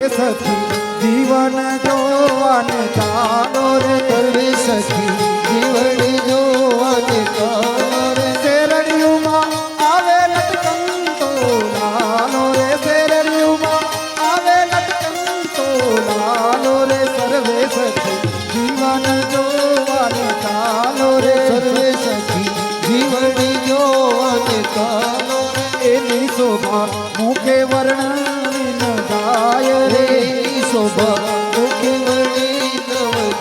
सखी जीवन जोवन चालो रे सर्वे सखी जीवन जोवन चालो रे शेरड़ियों में आवे लटकन तो लालो रे शेरड़ियों में आवे लटकन तो लालो रे सर्वे सखी जीवन जोवन चालो रे सर्वे सखी जीवन जोवन चालो रे एनी शोभा मुखे वर्णन गाय रे शोभा मुखे वर्णन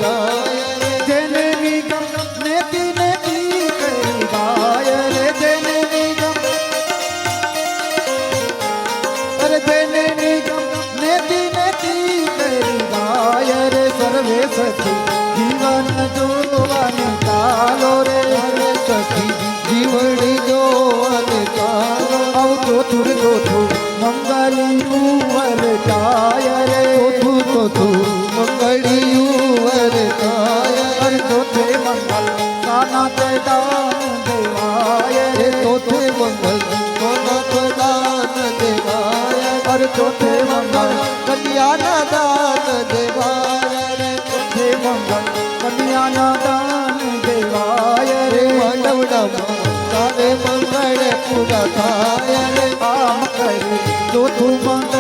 गाय रे जेने निगम नेति नेति करी गाय रे जेने निगम अरे जेने निगम नेति नेति करी गाय रे सर्वे सखी जीवन जोवन चालो रे सर्वे सखी जीवन जोवन चालो औ चोथुर मंगलियू वर काय रे चोथु मंगलियू वर काय अरे चौथे मंगल कानात दान देवाय रे रे चौथे मंगल सोनाथ दान देवाय अरे चौथे मंगल कन्या दान देवाय रे चौथे मंगल कन्या दान देवाय रे मानवड़ा तारे मंगल पूरा थाय रे आम करे चौथु मंगल